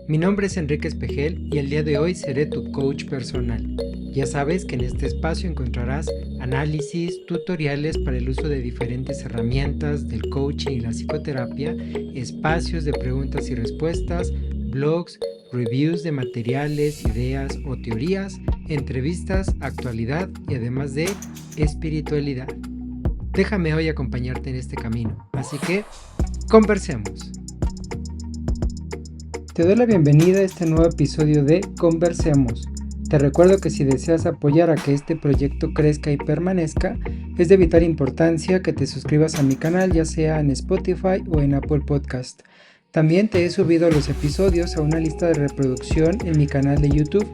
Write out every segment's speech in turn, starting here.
Mi nombre es Enrique Espejel y el día de hoy seré tu coach personal. Ya sabes que en este espacio encontrarás análisis, tutoriales para el uso de diferentes herramientas del coaching y la psicoterapia, espacios de preguntas y respuestas, blogs, reviews de materiales, ideas o teorías, entrevistas, actualidad y además de espiritualidad. Déjame hoy acompañarte en este camino, así que conversemos. Te doy la bienvenida a este nuevo episodio de Conversemos. Te recuerdo que si deseas apoyar a que este proyecto crezca y permanezca, es de vital importancia que te suscribas a mi canal, ya sea en Spotify o en Apple Podcast. También te he subido los episodios a una lista de reproducción en mi canal de YouTube.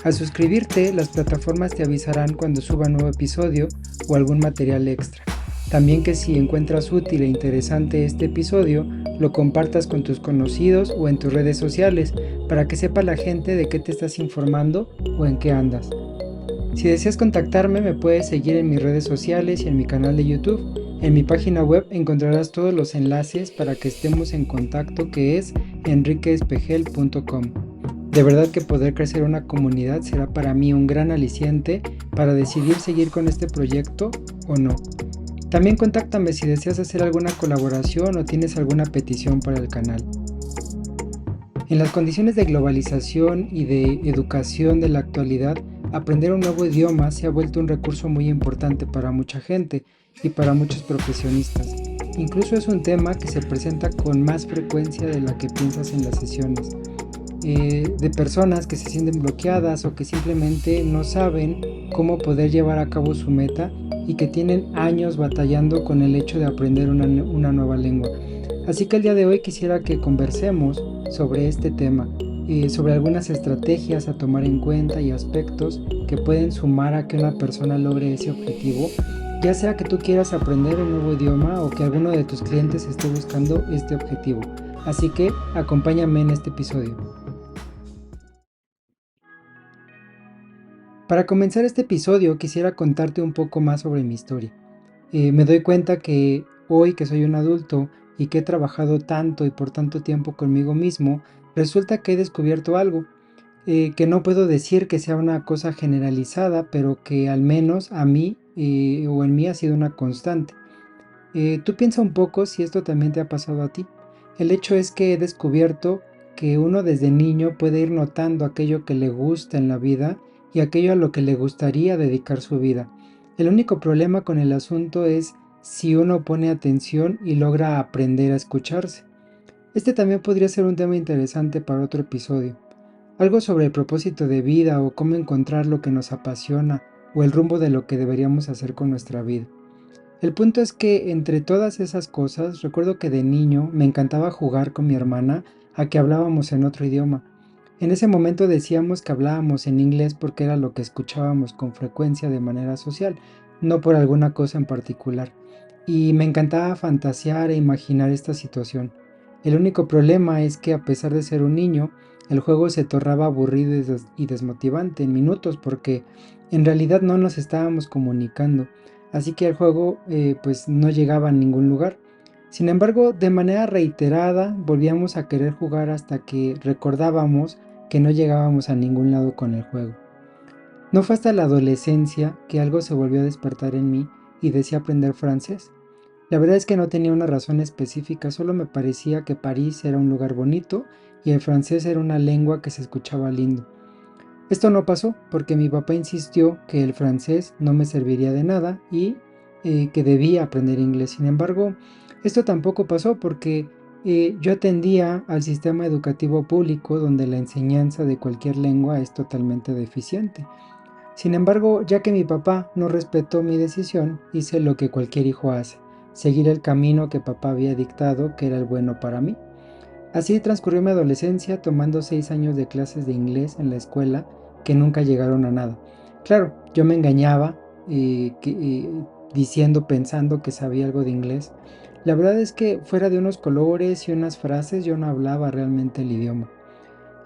Al suscribirte, las plataformas te avisarán cuando suba un nuevo episodio o algún material extra. También que si encuentras útil e interesante este episodio, lo compartas con tus conocidos o en tus redes sociales para que sepa la gente de qué te estás informando o en qué andas. Si deseas contactarme, me puedes seguir en mis redes sociales y en mi canal de YouTube. En mi página web encontrarás todos los enlaces para que estemos en contacto, que es enriqueespejel.com. De verdad que poder crecer una comunidad será para mí un gran aliciente para decidir seguir con este proyecto o no. También contáctame si deseas hacer alguna colaboración o tienes alguna petición para el canal. En las condiciones de globalización y de educación de la actualidad, aprender un nuevo idioma se ha vuelto un recurso muy importante para mucha gente y para muchos profesionistas. Incluso es un tema que se presenta con más frecuencia de la que piensas en las sesiones. De personas que se sienten bloqueadas o que simplemente no saben cómo poder llevar a cabo su meta y que tienen años batallando con el hecho de aprender una nueva lengua. Así que el día de hoy quisiera que conversemos sobre este tema, sobre algunas estrategias a tomar en cuenta y aspectos que pueden sumar a que una persona logre ese objetivo, ya sea que tú quieras aprender un nuevo idioma o que alguno de tus clientes esté buscando este objetivo. Así que acompáñame en este episodio. Para comenzar este episodio quisiera contarte un poco más sobre mi historia. Me doy cuenta que hoy que soy un adulto y que he trabajado tanto y por tanto tiempo conmigo mismo, resulta que he descubierto algo, que no puedo decir que sea una cosa generalizada, pero que al menos a mí o en mí ha sido una constante. Tú piensa un poco si esto también te ha pasado a ti. El hecho es que he descubierto que uno desde niño puede ir notando aquello que le gusta en la vida y aquello a lo que le gustaría dedicar su vida. El único problema con el asunto es si uno pone atención y logra aprender a escucharse. Este también podría ser un tema interesante para otro episodio. Algo sobre el propósito de vida o cómo encontrar lo que nos apasiona o el rumbo de lo que deberíamos hacer con nuestra vida. El punto es que entre todas esas cosas, recuerdo que de niño me encantaba jugar con mi hermana a que hablábamos en otro idioma. En ese momento decíamos que hablábamos en inglés porque era lo que escuchábamos con frecuencia de manera social, no por alguna cosa en particular. Y me encantaba fantasear e imaginar esta situación. El único problema es que a pesar de ser un niño, el juego se tornaba aburrido y desmotivante en minutos porque en realidad no nos estábamos comunicando. Así que el juego pues no llegaba a ningún lugar. Sin embargo, de manera reiterada volvíamos a querer jugar hasta que recordábamos que no llegábamos a ningún lado con el juego. No fue hasta la adolescencia que algo se volvió a despertar en mí y deseé aprender francés. La verdad es que no tenía una razón específica, solo me parecía que París era un lugar bonito y el francés era una lengua que se escuchaba lindo. Esto no pasó porque mi papá insistió que el francés no me serviría de nada y que debía aprender inglés. Sin embargo, esto tampoco pasó porque yo atendía al sistema educativo público donde la enseñanza de cualquier lengua es totalmente deficiente. Sin embargo, ya que mi papá no respetó mi decisión, hice lo que cualquier hijo hace, seguir el camino que papá había dictado que era el bueno para mí. Así transcurrió mi adolescencia tomando 6 años de clases de inglés en la escuela que nunca llegaron a nada. Claro, yo me engañaba diciendo, pensando que sabía algo de inglés. La verdad es que fuera de unos colores y unas frases yo no hablaba realmente el idioma.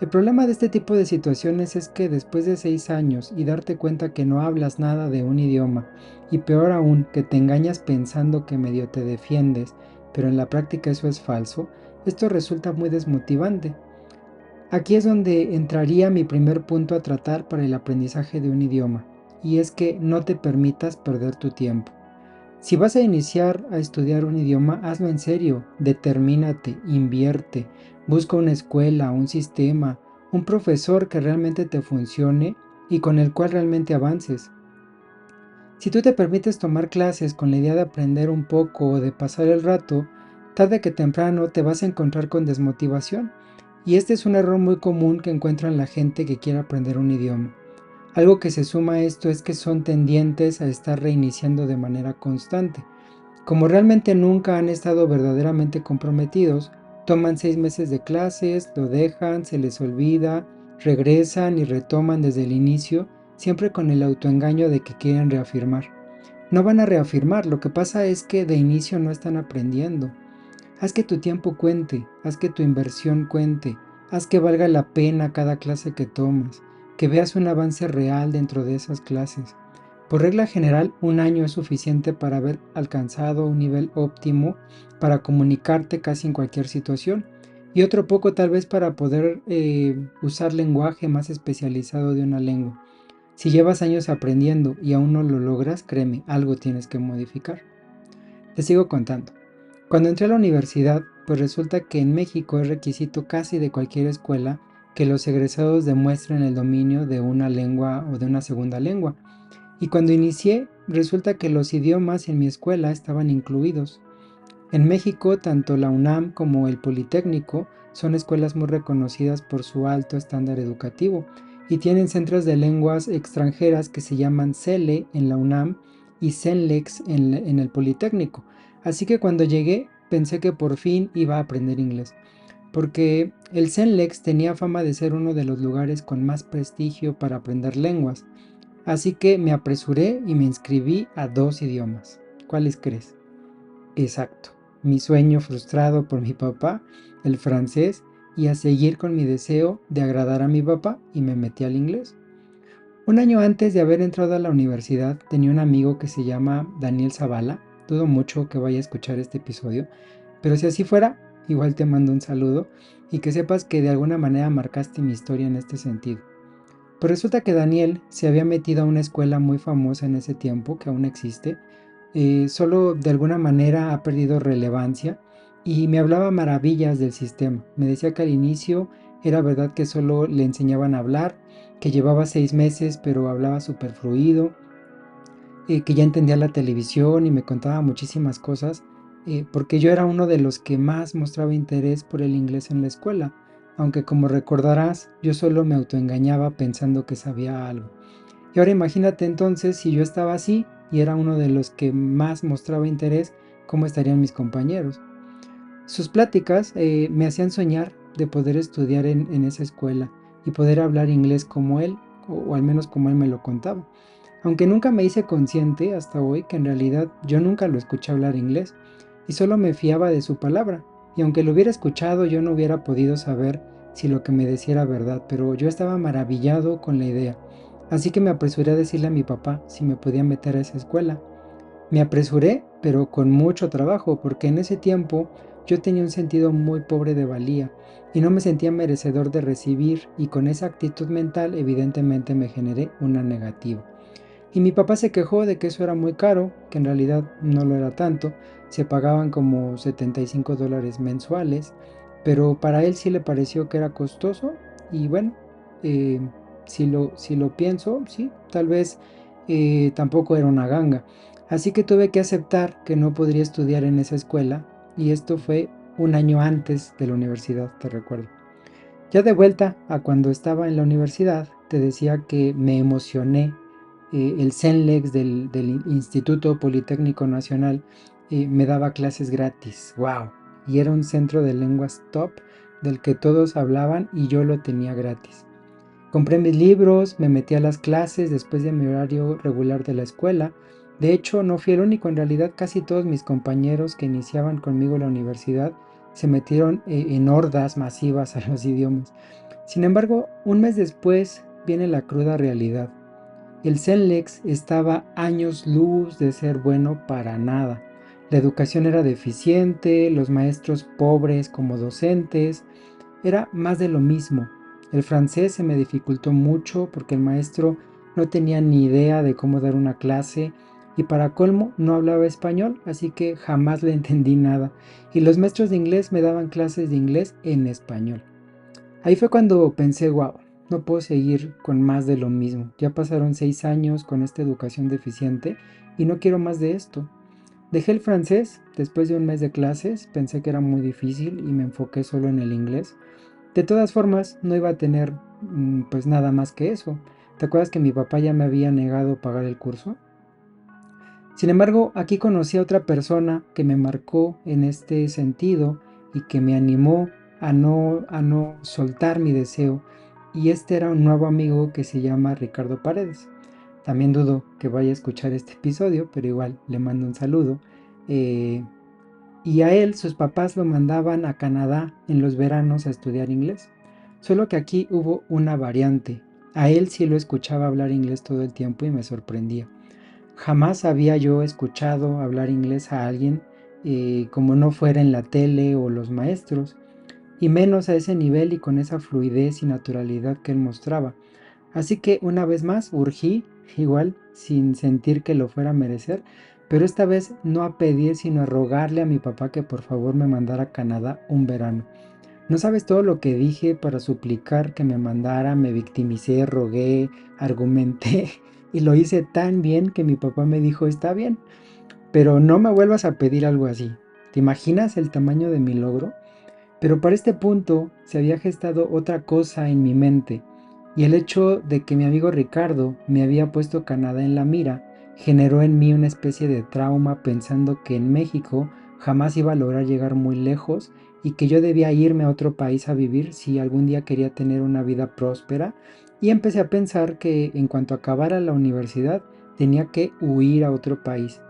El problema de este tipo de situaciones es que después de 6 años y darte cuenta que no hablas nada de un idioma, y peor aún que te engañas pensando que medio te defiendes, pero en la práctica eso es falso, esto resulta muy desmotivante. Aquí es donde entraría mi primer punto a tratar para el aprendizaje de un idioma, y es que no te permitas perder tu tiempo. Si vas a iniciar a estudiar un idioma, hazlo en serio, determínate, invierte, busca una escuela, un sistema, un profesor que realmente te funcione y con el cual realmente avances. Si tú te permites tomar clases con la idea de aprender un poco o de pasar el rato, tarde que temprano te vas a encontrar con desmotivación. Y este es un error muy común que encuentran la gente que quiere aprender un idioma. Algo que se suma a esto es que son tendientes a estar reiniciando de manera constante. Como realmente nunca han estado verdaderamente comprometidos, toman 6 meses de clases, lo dejan, se les olvida, regresan y retoman desde el inicio, siempre con el autoengaño de que quieren reafirmar. No van a reafirmar, lo que pasa es que de inicio no están aprendiendo. Haz que tu tiempo cuente, haz que tu inversión cuente, haz que valga la pena cada clase que tomas, que veas un avance real dentro de esas clases. Por regla general, un año es suficiente para haber alcanzado un nivel óptimo para comunicarte casi en cualquier situación y otro poco tal vez para poder usar lenguaje más especializado de una lengua. Si llevas años aprendiendo y aún no lo logras, créeme, algo tienes que modificar. Te sigo contando. Cuando entré a la universidad, pues resulta que en México es requisito casi de cualquier escuela que los egresados demuestren el dominio de una lengua o de una segunda lengua. Y cuando inicié, resulta que los idiomas en mi escuela estaban incluidos. En México, tanto la UNAM como el Politécnico son escuelas muy reconocidas por su alto estándar educativo y tienen centros de lenguas extranjeras que se llaman CELE en la UNAM y CENLEX en el Politécnico. Así que cuando llegué pensé que por fin iba a aprender inglés, porque el CENLEX tenía fama de ser uno de los lugares con más prestigio para aprender lenguas. Así que me apresuré y me inscribí a 2 idiomas. ¿Cuáles crees? Exacto, mi sueño frustrado por mi papá, el francés, y a seguir con mi deseo de agradar a mi papá y me metí al inglés. Un año antes de haber entrado a la universidad tenía un amigo que se llama Daniel Zavala. Dudo mucho que vaya a escuchar este episodio, pero si así fuera, igual te mando un saludo y que sepas que de alguna manera marcaste mi historia en este sentido. Pues resulta que Daniel se había metido a una escuela muy famosa en ese tiempo, que aún existe, solo de alguna manera ha perdido relevancia y me hablaba maravillas del sistema. Me decía que al inicio era verdad que solo le enseñaban a hablar, que llevaba 6 meses pero hablaba súper fluido, que ya entendía la televisión y me contaba muchísimas cosas, porque yo era uno de los que más mostraba interés por el inglés en la escuela, aunque como recordarás, yo solo me autoengañaba pensando que sabía algo. Y ahora imagínate entonces si yo estaba así y era uno de los que más mostraba interés, ¿cómo estarían mis compañeros? Sus pláticas me hacían soñar de poder estudiar en esa escuela y poder hablar inglés como él, o al menos como él me lo contaba. Aunque nunca me hice consciente hasta hoy que en realidad yo nunca lo escuché hablar inglés y solo me fiaba de su palabra. Y aunque lo hubiera escuchado yo no hubiera podido saber si lo que me decía era verdad, pero yo estaba maravillado con la idea. Así que me apresuré a decirle a mi papá si me podía meter a esa escuela. Me apresuré, pero con mucho trabajo, porque en ese tiempo yo tenía un sentido muy pobre de valía y no me sentía merecedor de recibir y con esa actitud mental evidentemente me generé una negativa. Y mi papá se quejó de que eso era muy caro, que en realidad no lo era tanto, se pagaban como $75 mensuales, pero para él sí le pareció que era costoso y bueno, eh, si lo pienso, sí, tal vez tampoco era una ganga. Así que tuve que aceptar que no podría estudiar en esa escuela y esto fue un año antes de la universidad, te recuerdo. Ya de vuelta a cuando estaba en la universidad, te decía que me emocioné. El CENLEX del Instituto Politécnico Nacional me daba clases gratis. ¡Wow! Y era un centro de lenguas top del que todos hablaban y yo lo tenía gratis. Compré mis libros, me metí a las clases después de mi horario regular de la escuela. De hecho, no fui el único, en realidad casi todos mis compañeros que iniciaban conmigo la universidad se metieron en hordas masivas a los idiomas. Sin embargo, un mes después viene la cruda realidad. El CENLEX estaba años luz de ser bueno para nada. La educación era deficiente, los maestros pobres como docentes, era más de lo mismo. El francés se me dificultó mucho porque el maestro no tenía ni idea de cómo dar una clase y para colmo no hablaba español, así que jamás le entendí nada. Y los maestros de inglés me daban clases de inglés en español. Ahí fue cuando pensé, wow, no puedo seguir con más de lo mismo. Ya pasaron 6 años con esta educación deficiente y no quiero más de esto. Dejé el francés después de un mes de clases, pensé que era muy difícil y me enfoqué solo en el inglés. De todas formas, no iba a tener pues nada más que eso. ¿Te acuerdas que mi papá ya me había negado pagar el curso? Sin embargo, aquí conocí a otra persona que me marcó en este sentido y que me animó a no soltar mi deseo. Y este era un nuevo amigo que se llama Ricardo Paredes. También dudo que vaya a escuchar este episodio, pero igual le mando un saludo. Eh, y a él sus papás lo mandaban a Canadá en los veranos a estudiar inglés. Solo que aquí hubo una variante. A él sí lo escuchaba hablar inglés todo el tiempo y me sorprendía. Jamás había yo escuchado hablar inglés a alguien como no fuera en la tele o los maestros, y menos a ese nivel y con esa fluidez y naturalidad que él mostraba. Así que una vez más urgí, igual, sin sentir que lo fuera a merecer, pero esta vez no a pedir, sino a rogarle a mi papá que por favor me mandara a Canadá un verano. No sabes todo lo que dije para suplicar que me mandara, me victimicé, rogué, argumenté y lo hice tan bien que mi papá me dijo, está bien, pero no me vuelvas a pedir algo así. ¿Te imaginas el tamaño de mi logro? Pero para este punto se había gestado otra cosa en mi mente, y el hecho de que mi amigo Ricardo me había puesto Canadá en la mira generó en mí una especie de trauma pensando que en México jamás iba a lograr llegar muy lejos y que yo debía irme a otro país a vivir si algún día quería tener una vida próspera, y empecé a pensar que en cuanto acabara la universidad tenía que huir a otro país.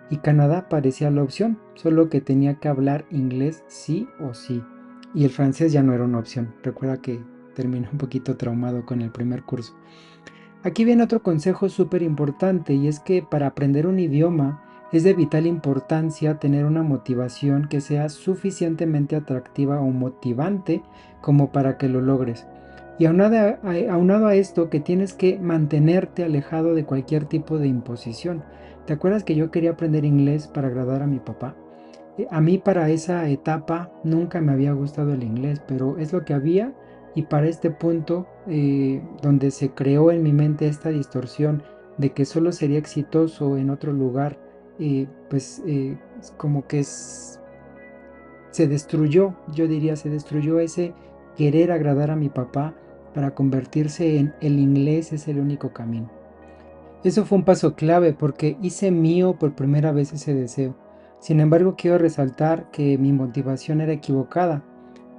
Y Canadá parecía la opción, solo que tenía que hablar inglés sí o sí. Y el francés ya no era una opción. Recuerda que terminé un poquito traumado con el primer curso. Aquí viene otro consejo súper importante, y es que para aprender un idioma es de vital importancia tener una motivación que sea suficientemente atractiva o motivante como para que lo logres. Y aunado a esto, que tienes que mantenerte alejado de cualquier tipo de imposición. ¿Te acuerdas que yo quería aprender inglés para agradar a mi papá? A mí para esa etapa nunca me había gustado el inglés, pero es lo que había, y para este punto donde se creó en mi mente esta distorsión de que solo sería exitoso en otro lugar, como que se destruyó, yo diría, se destruyó ese querer agradar a mi papá para convertirse en el inglés es el único camino. Eso fue un paso clave porque hice mío por primera vez ese deseo. Sin embargo, quiero resaltar que mi motivación era equivocada,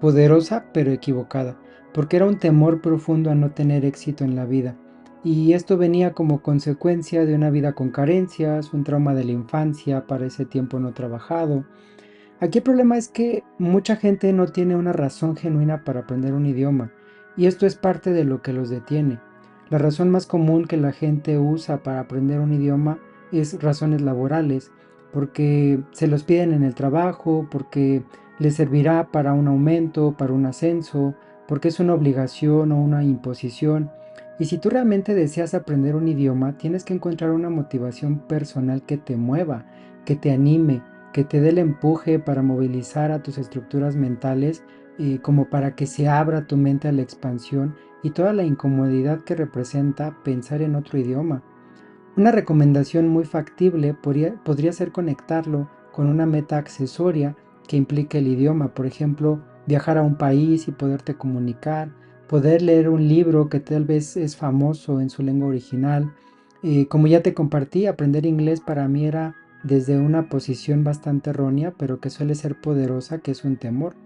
poderosa pero equivocada, porque era un temor profundo a no tener éxito en la vida. Y esto venía como consecuencia de una vida con carencias, un trauma de la infancia, para ese tiempo no trabajado. Aquí el problema es que mucha gente no tiene una razón genuina para aprender un idioma, y esto es parte de lo que los detiene. La razón más común que la gente usa para aprender un idioma es razones laborales, porque se los piden en el trabajo, porque les servirá para un aumento, para un ascenso, porque es una obligación o una imposición. Y si tú realmente deseas aprender un idioma, tienes que encontrar una motivación personal que te mueva, que te anime, que te dé el empuje para movilizar a tus estructuras mentales, como para que se abra tu mente a la expansión y toda la incomodidad que representa pensar en otro idioma. Una recomendación muy factible podría ser conectarlo con una meta accesoria que implique el idioma, por ejemplo, viajar a un país y poderte comunicar, poder leer un libro que tal vez es famoso en su lengua original. Como ya te compartí, aprender inglés para mí era desde una posición bastante errónea, pero que suele ser poderosa, que es un temor.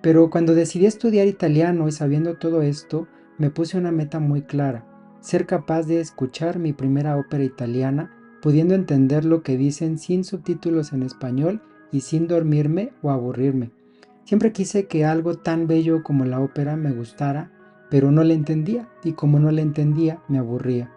Pero cuando decidí estudiar italiano y sabiendo todo esto, me puse una meta muy clara: ser capaz de escuchar mi primera ópera italiana, pudiendo entender lo que dicen sin subtítulos en español y sin dormirme o aburrirme. Siempre quise que algo tan bello como la ópera me gustara, pero no le entendía, y como no le entendía, me aburría.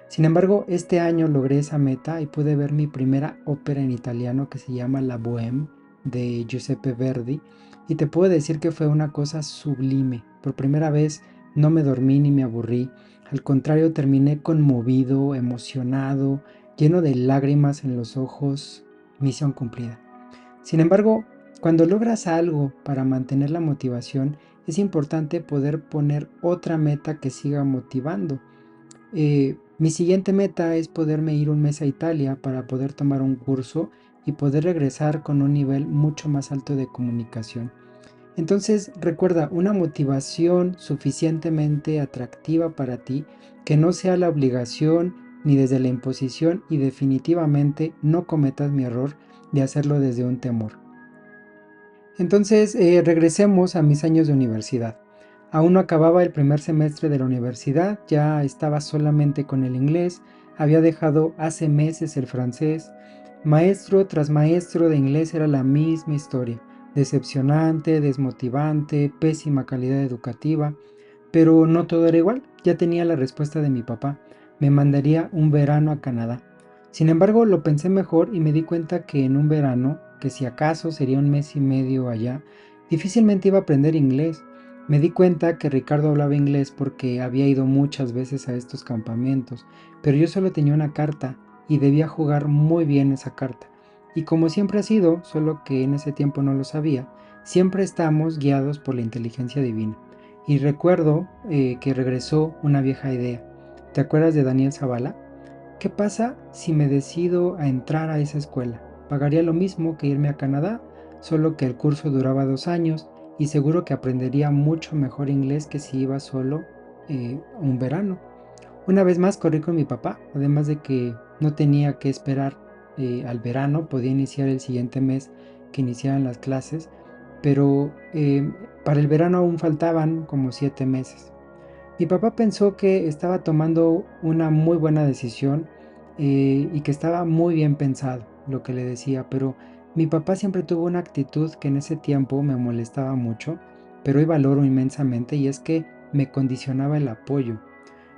Sin embargo, este año logré esa meta y pude ver mi primera ópera en italiano, que se llama La Bohème, de Giuseppe Verdi, y te puedo decir que fue una cosa sublime. Por primera vez no me dormí ni me aburrí, al contrario terminé conmovido, emocionado, lleno de lágrimas en los ojos, misión cumplida. Sin embargo, cuando logras algo para mantener la motivación, es importante poder poner otra meta que siga motivando. Mi siguiente meta es poderme ir un mes a Italia para poder tomar un curso y poder regresar con un nivel mucho más alto de comunicación. Entonces, recuerda, una motivación suficientemente atractiva para ti, que no sea la obligación ni desde la imposición, y definitivamente no cometas mi error de hacerlo desde un temor. Entonces, regresemos a mis años de universidad. Aún no acababa el primer semestre de la universidad, ya estaba solamente con el inglés, había dejado hace meses el francés. Maestro tras maestro de inglés era la misma historia, decepcionante, desmotivante, pésima calidad educativa, pero no todo era igual, ya tenía la respuesta de mi papá, me mandaría un verano a Canadá. Sin embargo, lo pensé mejor y me di cuenta que en un verano, que si acaso sería un mes y medio allá, difícilmente iba a aprender inglés. Me di cuenta que Ricardo hablaba inglés porque había ido muchas veces a estos campamentos, pero yo solo tenía una carta y debía jugar muy bien esa carta. Y como siempre ha sido, solo que en ese tiempo no lo sabía, siempre estamos guiados por la inteligencia divina. Y recuerdo que regresó una vieja idea. ¿Te acuerdas de Daniel Zavala? ¿Qué pasa si me decido a entrar a esa escuela? Pagaría lo mismo que irme a Canadá, solo que el curso duraba 2 años y seguro que aprendería mucho mejor inglés que si iba solo un verano. Una vez más corrí con mi papá, además de que no tenía que esperar al verano, podía iniciar el siguiente mes que iniciaran las clases, pero para el verano aún faltaban como 7 meses. Mi papá pensó que estaba tomando una muy buena decisión y que estaba muy bien pensado lo que le decía, pero mi papá siempre tuvo una actitud que en ese tiempo me molestaba mucho, pero hoy valoro inmensamente, y es que me condicionaba el apoyo.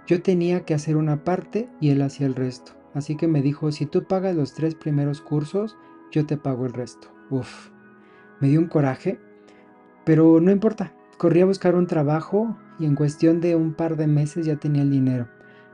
Yo tenía que hacer una parte y él hacía el resto. Así que me dijo, si tú pagas los 3 primeros cursos, yo te pago el resto. Uf, me dio un coraje, pero no importa. Corrí a buscar un trabajo y en cuestión de un par de meses ya tenía el dinero.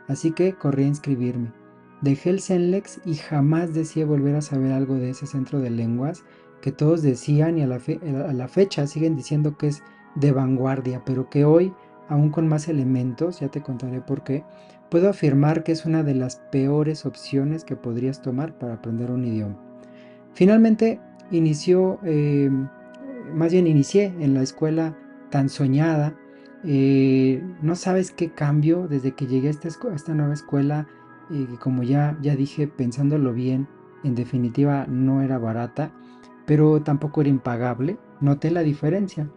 Así que corrí a inscribirme. Dejé el CENLEX y jamás deseé volver a saber algo de ese centro de lenguas que todos decían y a la fecha siguen diciendo que es de vanguardia, pero que hoy, aún con más elementos, ya te contaré por qué, puedo afirmar que es una de las peores opciones que podrías tomar para aprender un idioma. Finalmente inició, más bien inicié en la escuela tan soñada. No sabes qué cambio desde que llegué a a esta nueva escuela, como ya dije, pensándolo bien, en definitiva no era barata, pero tampoco era impagable. Noté la diferencia.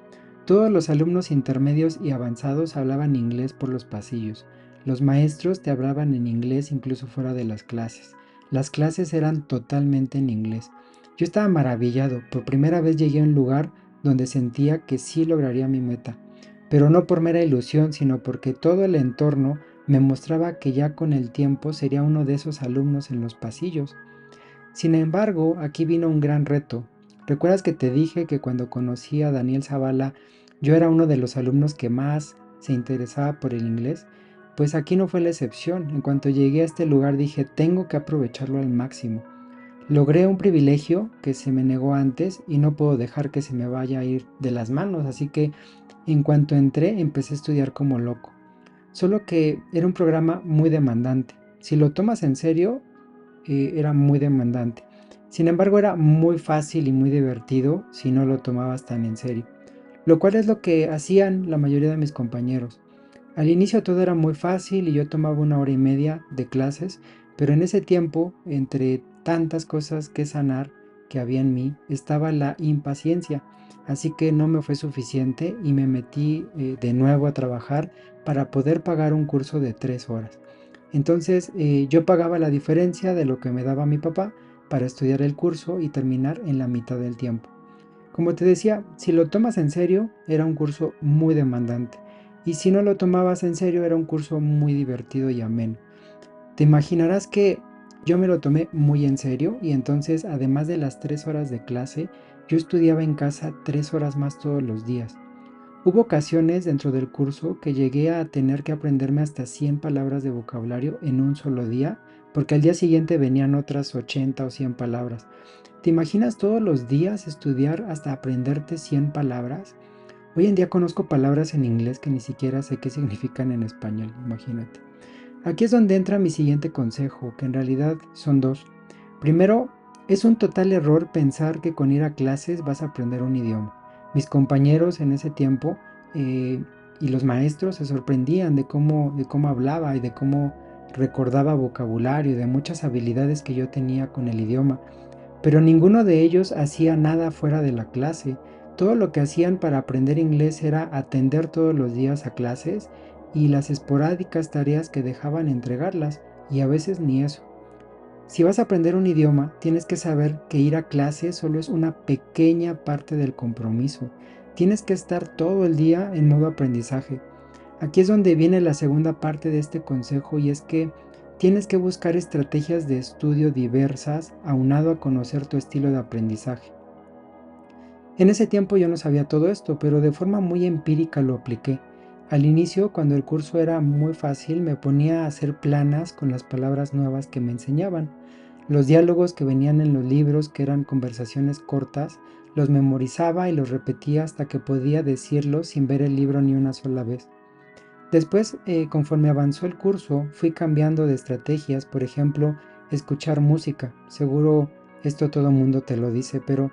Todos los alumnos intermedios y avanzados hablaban inglés por los pasillos. Los maestros te hablaban en inglés incluso fuera de las clases. Las clases eran totalmente en inglés. Yo estaba maravillado. Por primera vez llegué a un lugar donde sentía que sí lograría mi meta, pero no por mera ilusión, sino porque todo el entorno me mostraba que ya con el tiempo sería uno de esos alumnos en los pasillos. Sin embargo, aquí vino un gran reto. ¿Recuerdas que te dije que cuando conocí a Daniel Zavala, yo era uno de los alumnos que más se interesaba por el inglés? Pues aquí no fue la excepción. En cuanto llegué a este lugar dije, tengo que aprovecharlo al máximo. Logré un privilegio que se me negó antes y no puedo dejar que se me vaya a ir de las manos, así que en cuanto entré empecé a estudiar como loco. Solo que era un programa muy demandante. Si lo tomas en serio, era muy demandante. Sin embargo, era muy fácil y muy divertido si no lo tomabas tan en serio, lo cual es lo que hacían la mayoría de mis compañeros. Al inicio todo era muy fácil y yo tomaba 1 hora y media de clases, pero en ese tiempo, entre tantas cosas que sanar que había en mí, estaba la impaciencia, así que no me fue suficiente y me metí de nuevo a trabajar para poder pagar un curso de 3 horas. Entonces yo pagaba la diferencia de lo que me daba mi papá para estudiar el curso y terminar en la mitad del tiempo. Como te decía, si lo tomas en serio, era un curso muy demandante. Y si no lo tomabas en serio, era un curso muy divertido y ameno. Te imaginarás que yo me lo tomé muy en serio y entonces, además de las 3 horas de clase, yo estudiaba en casa 3 horas más todos los días. Hubo ocasiones dentro del curso que llegué a tener que aprenderme hasta 100 palabras de vocabulario en un solo día, porque al día siguiente venían otras 80 o 100 palabras. ¿Te imaginas todos los días estudiar hasta aprenderte 100 palabras? Hoy en día conozco palabras en inglés que ni siquiera sé qué significan en español, imagínate. Aquí es donde entra mi siguiente consejo, que en realidad son dos. Primero, es un total error pensar que con ir a clases vas a aprender un idioma. Mis compañeros en ese tiempo eh, y los maestros se sorprendían de cómo hablaba y de cómo recordaba vocabulario y de muchas habilidades que yo tenía con el idioma. Pero ninguno de ellos hacía nada fuera de la clase. Todo lo que hacían para aprender inglés era atender todos los días a clases y las esporádicas tareas que dejaban entregarlas, y a veces ni eso. Si vas a aprender un idioma, tienes que saber que ir a clase solo es una pequeña parte del compromiso. Tienes que estar todo el día en modo aprendizaje. Aquí es donde viene la segunda parte de este consejo, y es que tienes que buscar estrategias de estudio diversas aunado a conocer tu estilo de aprendizaje. En ese tiempo yo no sabía todo esto, pero de forma muy empírica lo apliqué. Al inicio, cuando el curso era muy fácil, me ponía a hacer planas con las palabras nuevas que me enseñaban. Los diálogos que venían en los libros, que eran conversaciones cortas, los memorizaba y los repetía hasta que podía decirlos sin ver el libro ni una sola vez. Después, conforme avanzó el curso, fui cambiando de estrategias, por ejemplo, escuchar música. Seguro esto todo mundo te lo dice, pero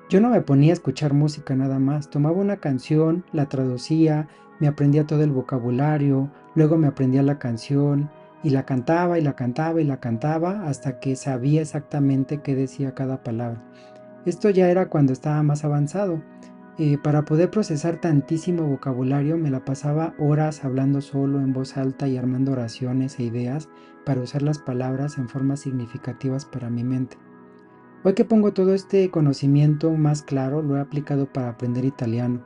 yo no me ponía a escuchar música nada más. Tomaba una canción, la traducía, me aprendía todo el vocabulario, luego me aprendía la canción y la cantaba y la cantaba y la cantaba hasta que sabía exactamente qué decía cada palabra. Esto ya era cuando estaba más avanzado. Para poder procesar tantísimo vocabulario me la pasaba horas hablando solo en voz alta y armando oraciones e ideas para usar las palabras en formas significativas para mi mente. Hoy que pongo todo este conocimiento más claro, lo he aplicado para aprender italiano.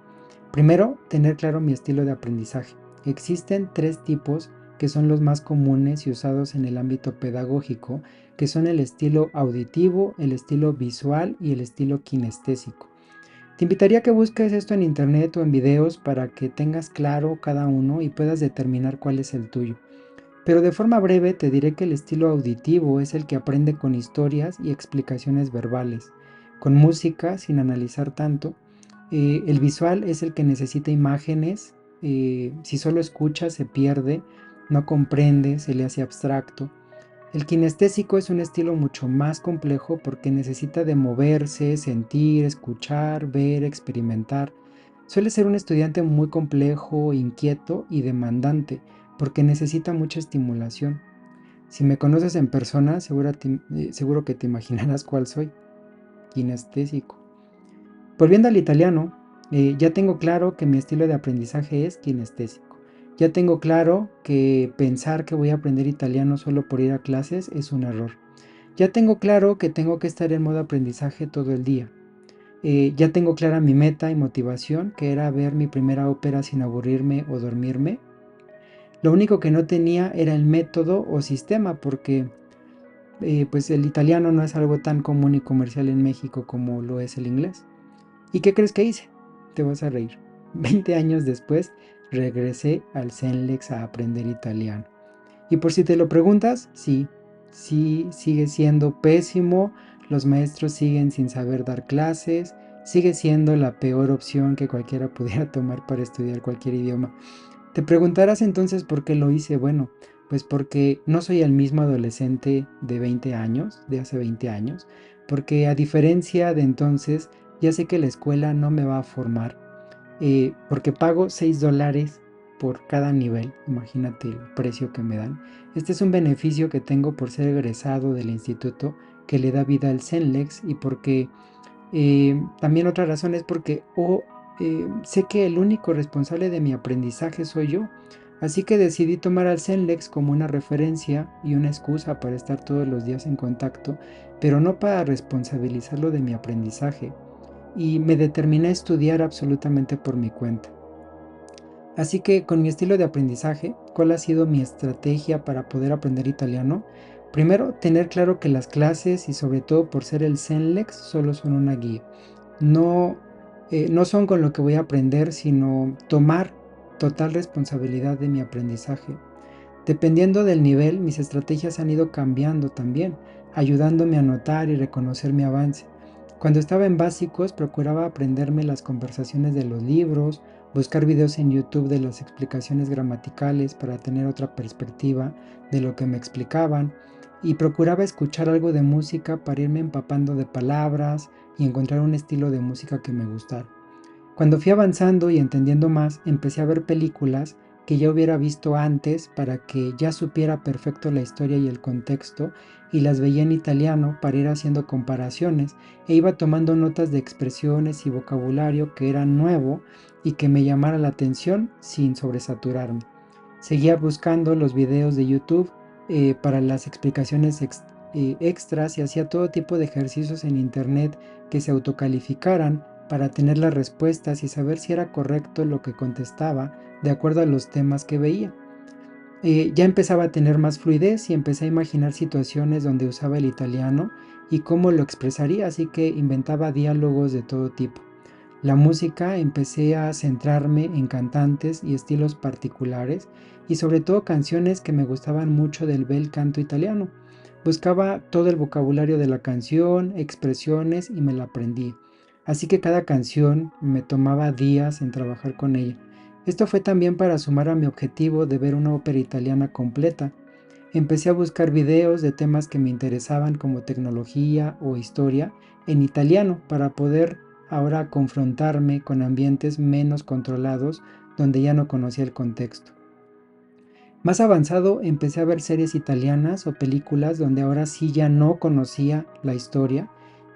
Primero, tener claro mi estilo de aprendizaje. Existen tres tipos que son los más comunes y usados en el ámbito pedagógico, que son el estilo auditivo, el estilo visual y el estilo kinestésico. Te invitaría a que busques esto en internet o en videos para que tengas claro cada uno y puedas determinar cuál es el tuyo. Pero de forma breve te diré que el estilo auditivo es el que aprende con historias y explicaciones verbales, con música sin analizar tanto. El visual es el que necesita imágenes. Si solo escucha se pierde, no comprende, se le hace abstracto. El kinestésico es un estilo mucho más complejo porque necesita de moverse, sentir, escuchar, ver, experimentar. Suele ser un estudiante muy complejo, inquieto y demandante porque necesita mucha estimulación. Si me conoces en persona, seguro que te imaginarás cuál soy, kinestésico. Volviendo al italiano, ya tengo claro que mi estilo de aprendizaje es kinestésico. Ya tengo claro que pensar que voy a aprender italiano solo por ir a clases es un error. Ya tengo claro que tengo que estar en modo aprendizaje todo el día. Ya tengo clara mi meta y motivación, que era ver mi primera ópera sin aburrirme o dormirme. Lo único que no tenía era el método o sistema, porque pues el italiano no es algo tan común y comercial en México como lo es el inglés. ¿Y qué crees que hice? Te vas a reír. 20 años después regresé al CENLEX a aprender italiano. Y por si te lo preguntas, sí, sí sigue siendo pésimo, los maestros siguen sin saber dar clases, sigue siendo la peor opción que cualquiera pudiera tomar para estudiar cualquier idioma. Te preguntarás entonces por qué lo hice. Bueno, pues porque no soy el mismo adolescente de 20 años, de hace 20 años, porque a diferencia de entonces, ya sé que la escuela no me va a formar, porque pago $6 por cada nivel, imagínate el precio que me dan. Este es un beneficio que tengo por ser egresado del instituto que le da vida al CENLEX, y porque también otra razón es porque sé que el único responsable de mi aprendizaje soy yo, así que decidí tomar al CENLEX como una referencia y una excusa para estar todos los días en contacto, pero no para responsabilizarlo de mi aprendizaje, y me determiné a estudiar absolutamente por mi cuenta. Así que con mi estilo de aprendizaje, ¿cuál ha sido mi estrategia para poder aprender italiano? Primero, tener claro que las clases y sobre todo por ser el CENLEX solo son una guía. No, no son con lo que voy a aprender, sino tomar total responsabilidad de mi aprendizaje. Dependiendo del nivel, mis estrategias han ido cambiando también, ayudándome a notar y reconocer mi avance. Cuando estaba en básicos, procuraba aprenderme las conversaciones de los libros, buscar videos en YouTube de las explicaciones gramaticales para tener otra perspectiva de lo que me explicaban, y procuraba escuchar algo de música para irme empapando de palabras y encontrar un estilo de música que me gustara. Cuando fui avanzando y entendiendo más, empecé a ver películas que ya hubiera visto antes para que ya supiera perfecto la historia y el contexto, y las veía en italiano para ir haciendo comparaciones, e iba tomando notas de expresiones y vocabulario que era nuevo y que me llamara la atención sin sobresaturarme. Seguía buscando los videos de YouTube para las explicaciones extras, y hacía todo tipo de ejercicios en internet que se autocalificaran para tener las respuestas y saber si era correcto lo que contestaba de acuerdo a los temas que veía. Ya empezaba a tener más fluidez y empecé a imaginar situaciones donde usaba el italiano y cómo lo expresaría, así que inventaba diálogos de todo tipo. La música, empecé a centrarme en cantantes y estilos particulares, y sobre todo canciones que me gustaban mucho del bel canto italiano. Buscaba todo el vocabulario de la canción, expresiones, y me la aprendí. Así que cada canción me tomaba días en trabajar con ella. Esto fue también para sumar a mi objetivo de ver una ópera italiana completa. Empecé a buscar videos de temas que me interesaban como tecnología o historia en italiano para poder ahora confrontarme con ambientes menos controlados donde ya no conocía el contexto. Más avanzado, empecé a ver series italianas o películas donde ahora sí ya no conocía la historia,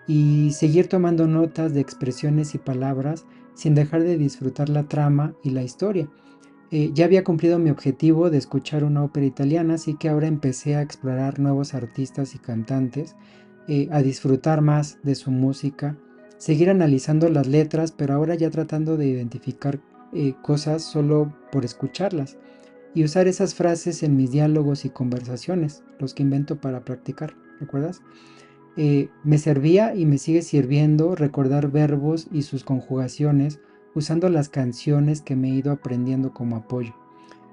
y seguir tomando notas de expresiones y palabras sin dejar de disfrutar la trama y la historia. Ya había cumplido mi objetivo de escuchar una ópera italiana, así que ahora empecé a explorar nuevos artistas y cantantes, a disfrutar más de su música, seguir analizando las letras, pero ahora ya tratando de identificar cosas solo por escucharlas, y usar esas frases en mis diálogos y conversaciones, los que invento para practicar, ¿recuerdas? Me servía y me sigue sirviendo recordar verbos y sus conjugaciones usando las canciones que me he ido aprendiendo como apoyo.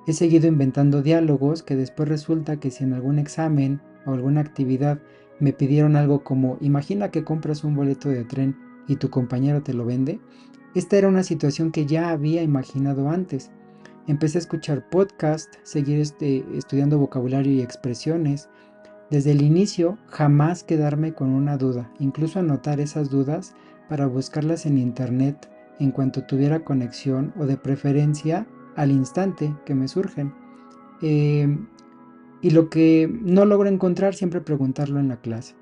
He seguido inventando diálogos que después resulta que si en algún examen o alguna actividad me pidieron algo como imagina que compras un boleto de tren y tu compañero te lo vende, esta era una situación que ya había imaginado antes. Empecé a escuchar podcasts, seguir estudiando vocabulario y expresiones. Desde el inicio, jamás quedarme con una duda, incluso anotar esas dudas para buscarlas en internet en cuanto tuviera conexión, o de preferencia al instante que me surgen. Eh, y lo que no logro encontrar, siempre preguntarlo en la clase.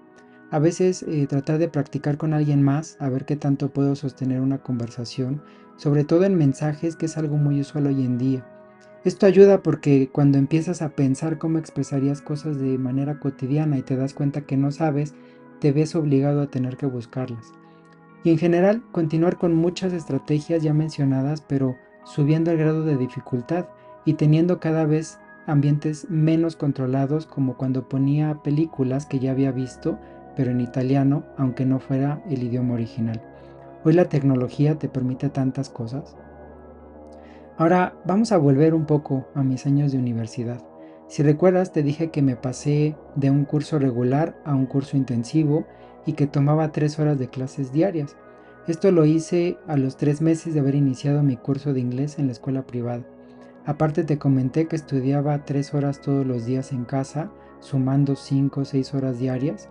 A veces tratar de practicar con alguien más, a ver qué tanto puedo sostener una conversación, sobre todo en mensajes, que es algo muy usual hoy en día. Esto ayuda porque cuando empiezas a pensar cómo expresarías cosas de manera cotidiana y te das cuenta que no sabes, te ves obligado a tener que buscarlas. Y en general, continuar con muchas estrategias ya mencionadas, pero subiendo el grado de dificultad y teniendo cada vez ambientes menos controlados, como cuando ponía películas que ya había visto, pero en italiano, aunque no fuera el idioma original. Hoy la tecnología te permite tantas cosas. Ahora vamos a volver un poco a mis años de universidad. Si recuerdas, te dije que me pasé de un curso regular a un curso intensivo y que tomaba 3 horas de clases diarias. Esto lo hice a los 3 meses de haber iniciado mi curso de inglés en la escuela privada. Aparte te comenté que estudiaba 3 horas todos los días en casa, sumando 5 o 6 horas diarias.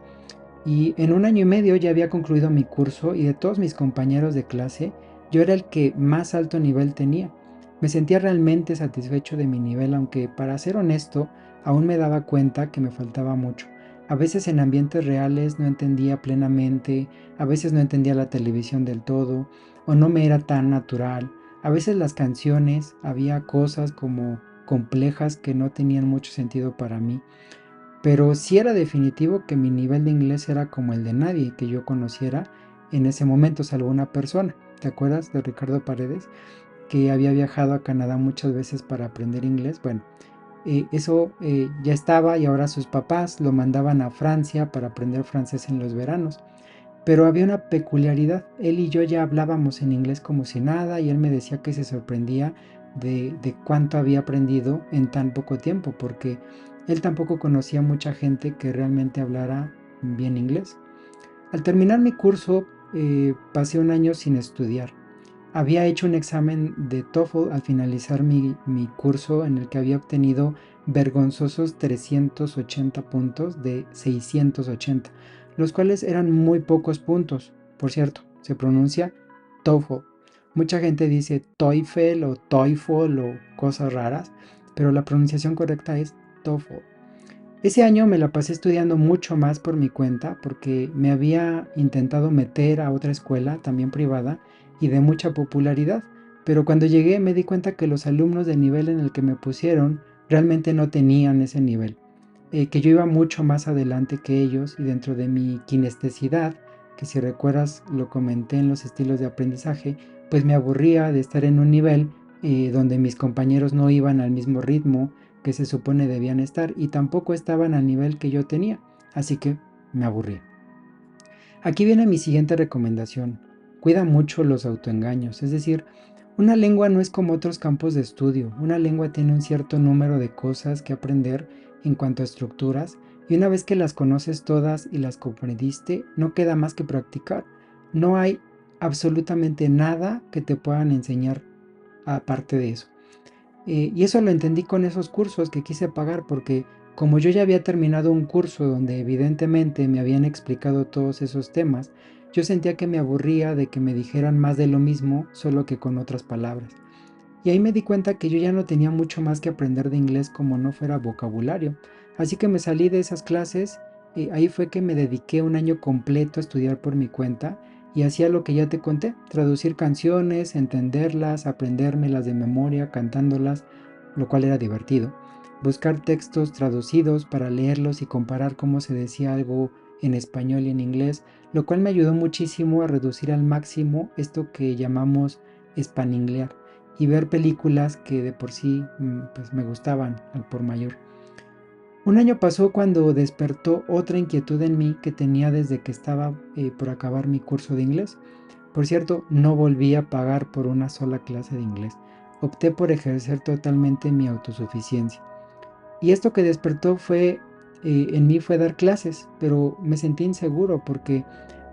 Y en un año y medio ya había concluido mi curso, y de todos mis compañeros de clase, yo era el que más alto nivel tenía. Me sentía realmente satisfecho de mi nivel, aunque para ser honesto, aún me daba cuenta que me faltaba mucho. A veces en ambientes reales no entendía plenamente, a veces no entendía la televisión del todo, o no me era tan natural. A veces las canciones, había cosas como complejas que no tenían mucho sentido para mí. Pero sí era definitivo que mi nivel de inglés era como el de nadie que yo conociera en ese momento, salvo una persona. ¿Te acuerdas de Ricardo Paredes? Que había viajado a Canadá muchas veces para aprender inglés. Bueno, eso ya estaba, y ahora sus papás lo mandaban a Francia para aprender francés en los veranos. pero había una peculiaridad. Él y yo ya hablábamos en inglés como si nada y él me decía que se sorprendía de cuánto había aprendido en tan poco tiempo, porque él tampoco conocía mucha gente que realmente hablara bien inglés. Al terminar mi curso, pasé un año sin estudiar. Había hecho un examen de TOEFL al finalizar mi curso en el que había obtenido vergonzosos 380 puntos de 680, los cuales eran muy pocos puntos. Por cierto, se pronuncia TOEFL. Mucha gente dice TOEFL o TOEFL o cosas raras, pero la pronunciación correcta es TOEFL. Ese año me la pasé estudiando mucho más por mi cuenta porque me había intentado meter a otra escuela, también privada, y de mucha popularidad, pero cuando llegué me di cuenta que los alumnos del nivel en el que me pusieron realmente no tenían ese nivel, que yo iba mucho más adelante que ellos y dentro de mi kinestesidad, que si recuerdas lo comenté en los estilos de aprendizaje, pues me aburría de estar en un nivel donde mis compañeros no iban al mismo ritmo que se supone debían estar y tampoco estaban al nivel que yo tenía, así que me aburrí. Aquí viene mi siguiente recomendación. Cuida mucho los autoengaños, es decir, una lengua no es como otros campos de estudio, una lengua tiene un cierto número de cosas que aprender en cuanto a estructuras y una vez que las conoces todas y las comprendiste, no queda más que practicar. No hay absolutamente nada que te puedan enseñar aparte de eso. Y eso lo entendí con esos cursos que quise pagar porque como yo ya había terminado un curso donde evidentemente me habían explicado todos esos temas, yo sentía que me aburría de que me dijeran más de lo mismo, solo que con otras palabras. Y ahí me di cuenta que yo ya no tenía mucho más que aprender de inglés como no fuera vocabulario. Así que me salí de esas clases y ahí fue que me dediqué un año completo a estudiar por mi cuenta y hacía lo que ya te conté, traducir canciones, entenderlas, aprendérmelas de memoria, cantándolas, lo cual era divertido. Buscar textos traducidos para leerlos y comparar cómo se decía algo en español y en inglés, lo cual me ayudó muchísimo a reducir al máximo esto que llamamos spaninglear y ver películas que de por sí pues me gustaban al por mayor. Un año pasó cuando despertó otra inquietud en mí que tenía desde que estaba por acabar mi curso de inglés. Por cierto, no volví a pagar por una sola clase de inglés. Opté por ejercer totalmente mi autosuficiencia. Y esto que despertó en mí fue dar clases, pero me sentí inseguro porque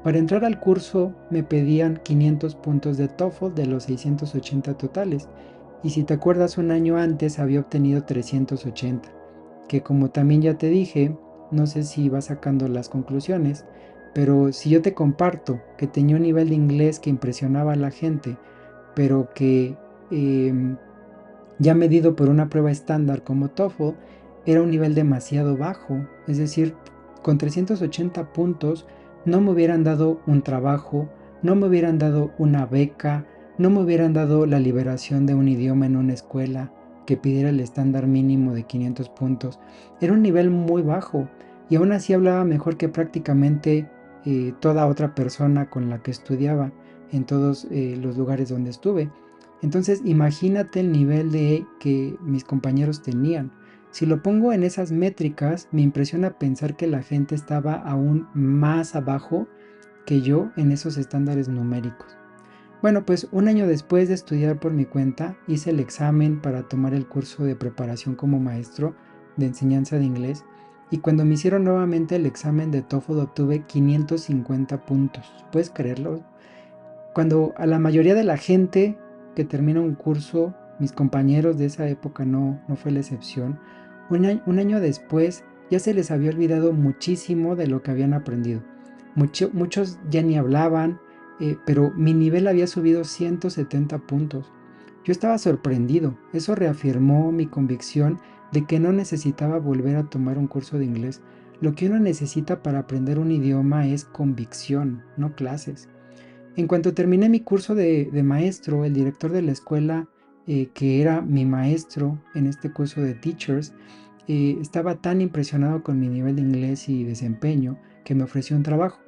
para entrar al curso me pedían 500 puntos de TOEFL de los 680 totales. Y si te acuerdas, un año antes había obtenido 380, que como también ya te dije, no sé si vas sacando las conclusiones, pero si yo te comparto que tenía un nivel de inglés que impresionaba a la gente, pero que em, ya medido por una prueba estándar como TOEFL, era un nivel demasiado bajo, es decir, con 380 puntos no me hubieran dado un trabajo, no me hubieran dado una beca, no me hubieran dado la liberación de un idioma en una escuela que pidiera el estándar mínimo de 500 puntos. Era un nivel muy bajo y aún así hablaba mejor que prácticamente toda otra persona con la que estudiaba en todos los lugares donde estuve. Entonces imagínate el nivel de que mis compañeros tenían. Si lo pongo en esas métricas, me impresiona pensar que la gente estaba aún más abajo que yo en esos estándares numéricos. Bueno, pues un año después de estudiar por mi cuenta, hice el examen para tomar el curso de preparación como maestro de enseñanza de inglés y cuando me hicieron nuevamente el examen de TOEFL obtuve 550 puntos. ¿Puedes creerlo? Cuando a la mayoría de la gente que termina un curso, mis compañeros de esa época no fue la excepción, un año después ya se les había olvidado muchísimo de lo que habían aprendido. Muchos ya ni hablaban, pero mi nivel había subido 170 puntos. Yo estaba sorprendido, eso reafirmó mi convicción de que no necesitaba volver a tomar un curso de inglés. Lo que uno necesita para aprender un idioma es convicción, no clases. En cuanto terminé mi curso de maestro, el director de la escuela, que era mi maestro en este curso de Teachers, estaba tan impresionado con mi nivel de inglés y desempeño que me ofreció un trabajo.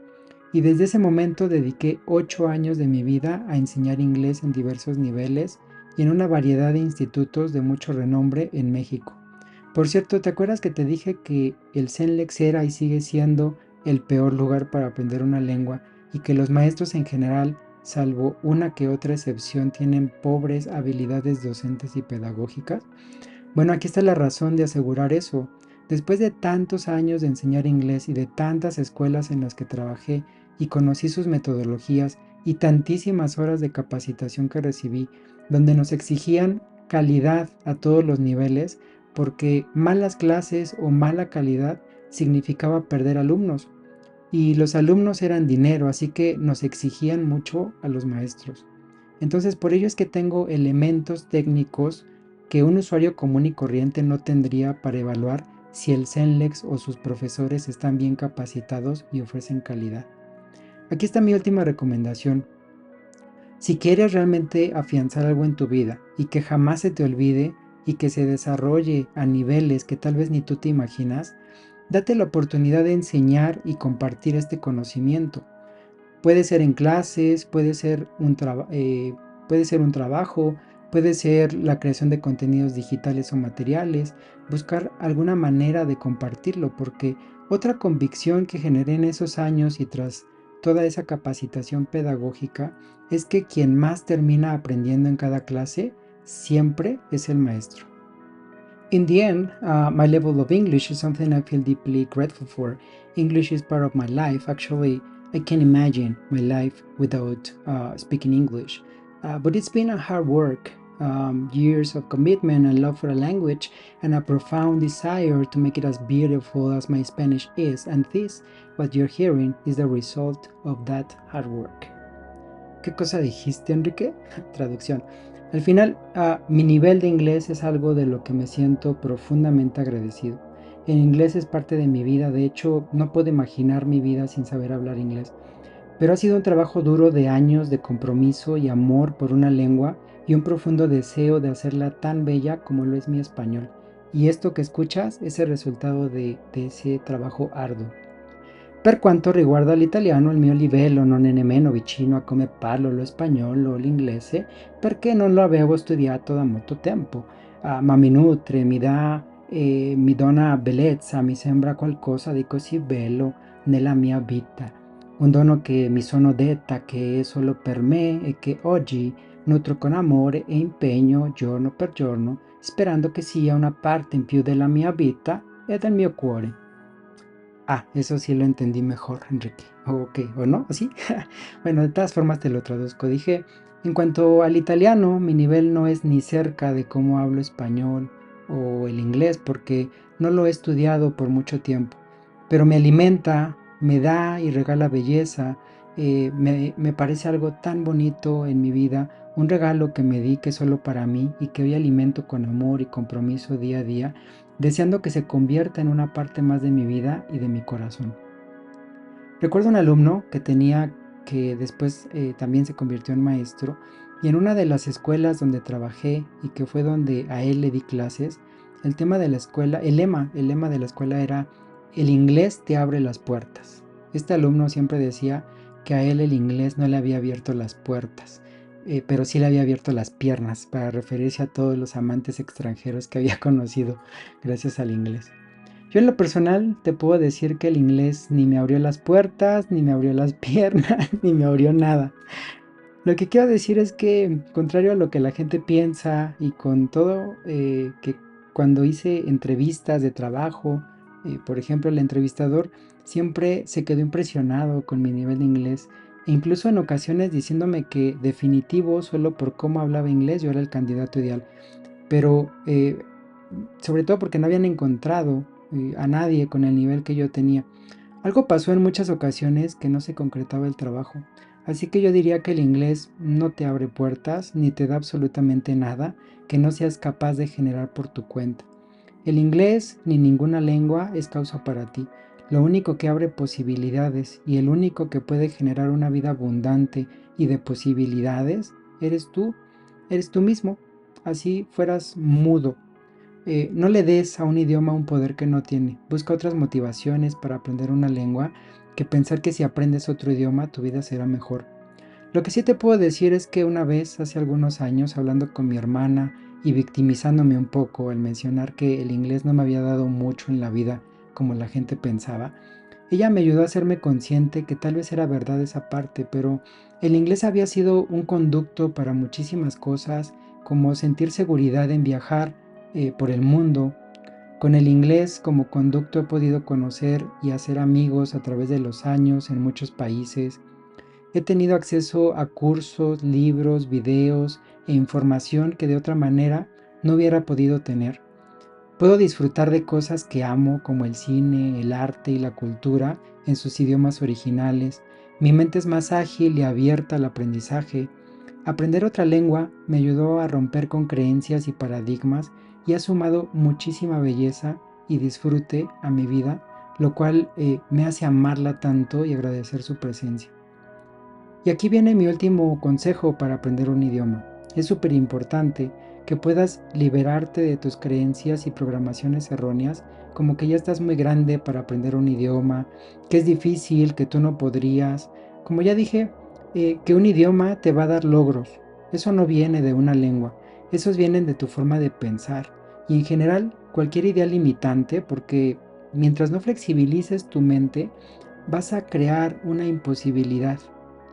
Y desde ese momento dediqué 8 años de mi vida a enseñar inglés en diversos niveles y en una variedad de institutos de mucho renombre en México. Por cierto, ¿te acuerdas que te dije que el CENLEX era y sigue siendo el peor lugar para aprender una lengua y que los maestros en general, salvo una que otra excepción, tienen pobres habilidades docentes y pedagógicas? Bueno, aquí está la razón de asegurar eso. Después de tantos años de enseñar inglés y de tantas escuelas en las que trabajé y conocí sus metodologías y tantísimas horas de capacitación que recibí, donde nos exigían calidad a todos los niveles, porque malas clases o mala calidad significaba perder alumnos. Y los alumnos eran dinero, así que nos exigían mucho a los maestros. Entonces, por ello es que tengo elementos técnicos que un usuario común y corriente no tendría para evaluar si el CENLEX o sus profesores están bien capacitados y ofrecen calidad. Aquí está mi última recomendación. Si quieres realmente afianzar algo en tu vida y que jamás se te olvide y que se desarrolle a niveles que tal vez ni tú te imaginas, date la oportunidad de enseñar y compartir este conocimiento. Puede ser en clases, puede ser un trabajo, puede ser la creación de contenidos digitales o materiales, buscar alguna manera de compartirlo, porque otra convicción que generé en esos años y tras toda esa capacitación pedagógica es que quien más termina aprendiendo en cada clase siempre es el maestro. In the end, my level of English is something I feel deeply grateful for. English is part of my life. Actually, I can't imagine my life without speaking English. But it's been a hard work, years of commitment and love for a language, and a profound desire to make it as beautiful as my Spanish is. And this, what you're hearing, is the result of that hard work. ¿Qué cosa dijiste, Enrique? Traducción. Al final, mi nivel de inglés es algo de lo que me siento profundamente agradecido. El inglés es parte de mi vida, de hecho, no puedo imaginar mi vida sin saber hablar inglés. Pero ha sido un trabajo duro de años de compromiso y amor por una lengua y un profundo deseo de hacerla tan bella como lo es mi español. Y esto que escuchas es el resultado de ese trabajo arduo. Per quanto riguarda l'italiano, il mio livello non è nemmeno vicino a come parlo lo spagnolo o l'inglese, perché non lo avevo studiato da molto tempo, ma mi nutre, mi dona bellezza, mi sembra qualcosa di così bello nella mia vita. Un dono che mi sono detta che è solo per me e che oggi nutro con amore e impegno giorno per giorno, sperando che sia una parte in più della mia vita e del mio cuore. Eso sí lo entendí mejor, Enrique. Ok, ¿o no? ¿Así? Bueno, de todas formas te lo traduzco. Dije, en cuanto al italiano, mi nivel no es ni cerca de cómo hablo español o el inglés, porque no lo he estudiado por mucho tiempo. Pero me alimenta, me da y regala belleza. Me parece algo tan bonito en mi vida, un regalo que me di que es solo para mí y que hoy alimento con amor y compromiso día a día, deseando que se convierta en una parte más de mi vida y de mi corazón. Recuerdo un alumno que tenía que después también se convirtió en maestro y en una de las escuelas donde trabajé y que fue donde a él le di clases, el tema de la escuela, el lema de la escuela era el inglés te abre las puertas. Este alumno siempre decía que a él el inglés no le había abierto las puertas, pero sí le había abierto las piernas para referirse a todos los amantes extranjeros que había conocido gracias al inglés. Yo en lo personal te puedo decir que el inglés ni me abrió las puertas, ni me abrió las piernas, ni me abrió nada. Lo que quiero decir es que, contrario a lo que la gente piensa y con todo, que cuando hice entrevistas de trabajo, por ejemplo, el entrevistador siempre se quedó impresionado con mi nivel de inglés e incluso en ocasiones diciéndome que definitivo, solo por cómo hablaba inglés, yo era el candidato ideal. Pero sobre todo porque no habían encontrado a nadie con el nivel que yo tenía. Algo pasó en muchas ocasiones que no se concretaba el trabajo, así que yo diría que el inglés no te abre puertas ni te da absolutamente nada que no seas capaz de generar por tu cuenta. El inglés ni ninguna lengua es causa para ti. Lo único que abre posibilidades y el único que puede generar una vida abundante y de posibilidades eres tú mismo. Así fueras mudo. No le des a un idioma un poder que no tiene. Busca otras motivaciones para aprender una lengua que pensar que si aprendes otro idioma tu vida será mejor. Lo que sí te puedo decir es que una vez, hace algunos años, hablando con mi hermana y victimizándome un poco al mencionar que el inglés no me había dado mucho en la vida como la gente pensaba, Ella me ayudó a hacerme consciente que tal vez era verdad esa parte, pero el inglés había sido un conducto para muchísimas cosas, como sentir seguridad en viajar por el mundo. Con el inglés como conducto he podido conocer y hacer amigos a través de los años en muchos países. He tenido acceso a cursos, libros, videos e información que de otra manera no hubiera podido tener. Puedo disfrutar de cosas que amo como el cine, el arte y la cultura en sus idiomas originales. Mi mente es más ágil y abierta al aprendizaje. Aprender otra lengua me ayudó a romper con creencias y paradigmas y ha sumado muchísima belleza y disfrute a mi vida, lo cual me hace amarla tanto y agradecer su presencia. Y aquí viene mi último consejo para aprender un idioma. Es súper importante que puedas liberarte de tus creencias y programaciones erróneas, como que ya estás muy grande para aprender un idioma, que es difícil, que tú no podrías. Como ya dije, que un idioma te va a dar logros. Eso no viene de una lengua, esos vienen de tu forma de pensar. Y en general, cualquier idea limitante, porque mientras no flexibilices tu mente, vas a crear una imposibilidad.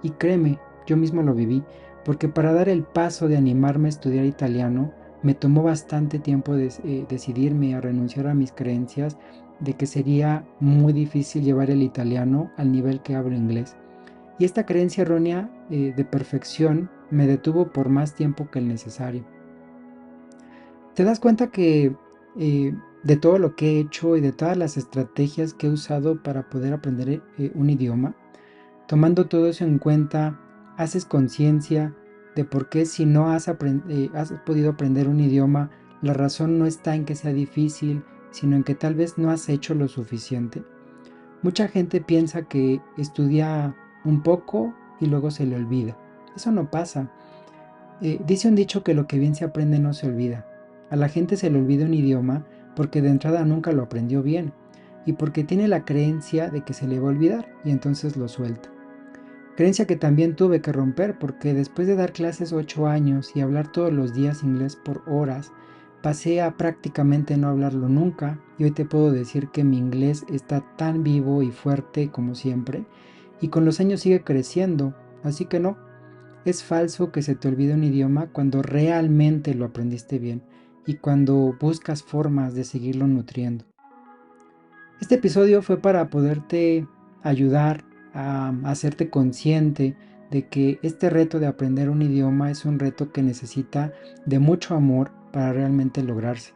Y créeme, yo mismo lo viví, porque para dar el paso de animarme a estudiar italiano, me tomó bastante tiempo decidirme a renunciar a mis creencias de que sería muy difícil llevar el italiano al nivel que hablo inglés. Y esta creencia errónea de perfección me detuvo por más tiempo que el necesario. ¿Te das cuenta que de todo lo que he hecho y de todas las estrategias que he usado para poder aprender un idioma? Tomando todo eso en cuenta, haces conciencia de por qué si no has podido aprender un idioma, la razón no está en que sea difícil, sino en que tal vez no has hecho lo suficiente. Mucha gente piensa que estudia un poco y luego se le olvida. Eso no pasa. Dice un dicho que lo que bien se aprende no se olvida. A la gente se le olvida un idioma porque de entrada nunca lo aprendió bien y porque tiene la creencia de que se le va a olvidar y entonces lo suelta. Creencia que también tuve que romper porque después de dar clases 8 años y hablar todos los días inglés por horas, pasé a prácticamente no hablarlo nunca y hoy te puedo decir que mi inglés está tan vivo y fuerte como siempre y con los años sigue creciendo, así que no, es falso que se te olvide un idioma cuando realmente lo aprendiste bien y cuando buscas formas de seguirlo nutriendo. Este episodio fue para poderte ayudar a hacerte consciente de que este reto de aprender un idioma es un reto que necesita de mucho amor para realmente lograrse.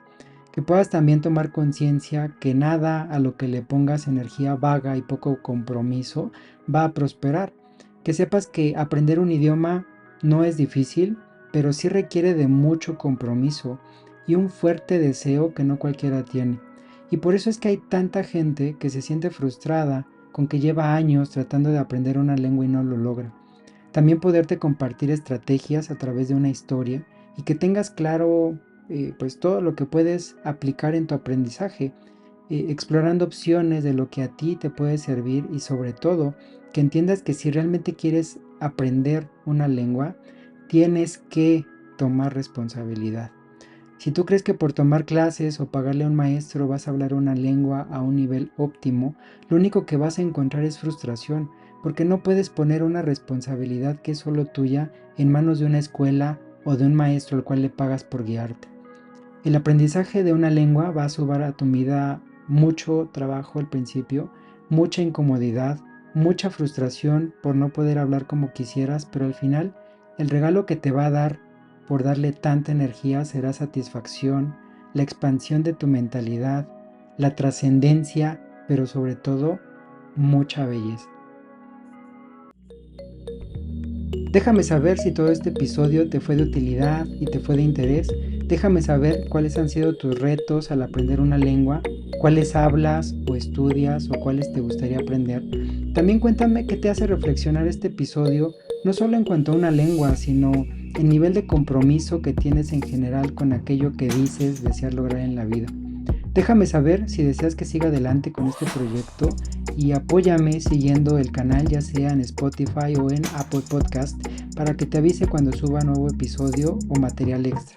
Que puedas también tomar conciencia que nada a lo que le pongas energía vaga y poco compromiso va a prosperar. Que sepas que aprender un idioma no es difícil, pero sí requiere de mucho compromiso y un fuerte deseo que no cualquiera tiene. Y por eso es que hay tanta gente que se siente frustrada con que lleva años tratando de aprender una lengua y no lo logra. También poderte compartir estrategias a través de una historia y que tengas claro pues todo lo que puedes aplicar en tu aprendizaje, explorando opciones de lo que a ti te puede servir y sobre todo que entiendas que si realmente quieres aprender una lengua, tienes que tomar responsabilidad. Si tú crees que por tomar clases o pagarle a un maestro vas a hablar una lengua a un nivel óptimo, lo único que vas a encontrar es frustración, porque no puedes poner una responsabilidad que es solo tuya en manos de una escuela o de un maestro al cual le pagas por guiarte. El aprendizaje de una lengua va a sumar a tu vida mucho trabajo al principio, mucha incomodidad, mucha frustración por no poder hablar como quisieras, pero al final el regalo que te va a dar por darle tanta energía será satisfacción, la expansión de tu mentalidad, la trascendencia, pero sobre todo mucha belleza. Déjame saber si todo este episodio te fue de utilidad y te fue de interés. Déjame saber cuáles han sido tus retos al aprender una lengua, cuáles hablas o estudias o cuáles te gustaría aprender. También cuéntame qué te hace reflexionar este episodio, no solo en cuanto a una lengua, sino el nivel de compromiso que tienes en general con aquello que dices desear lograr en la vida. Déjame saber si deseas que siga adelante con este proyecto y apóyame siguiendo el canal ya sea en Spotify o en Apple Podcast para que te avise cuando suba nuevo episodio o material extra.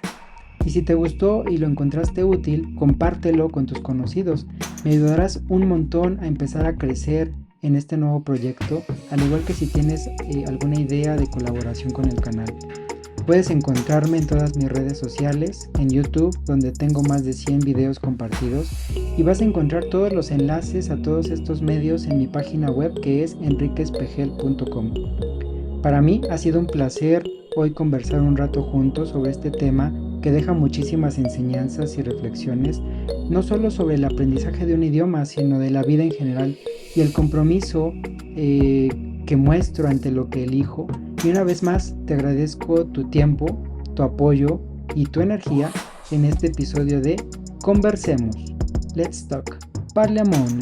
Y si te gustó y lo encontraste útil, compártelo con tus conocidos. Me ayudarás un montón a empezar a crecer en este nuevo proyecto, al igual que si tienes alguna idea de colaboración con el canal. Puedes encontrarme en todas mis redes sociales, en YouTube, donde tengo más de 100 videos compartidos, y vas a encontrar todos los enlaces a todos estos medios en mi página web, que es enriquespejel.com. Para mí ha sido un placer hoy conversar un rato juntos sobre este tema que deja muchísimas enseñanzas y reflexiones, no solo sobre el aprendizaje de un idioma, sino de la vida en general y el compromiso que muestro ante lo que elijo. Y una vez más te agradezco tu tiempo, tu apoyo y tu energía en este episodio de Conversemos. Let's Talk. Parliamone.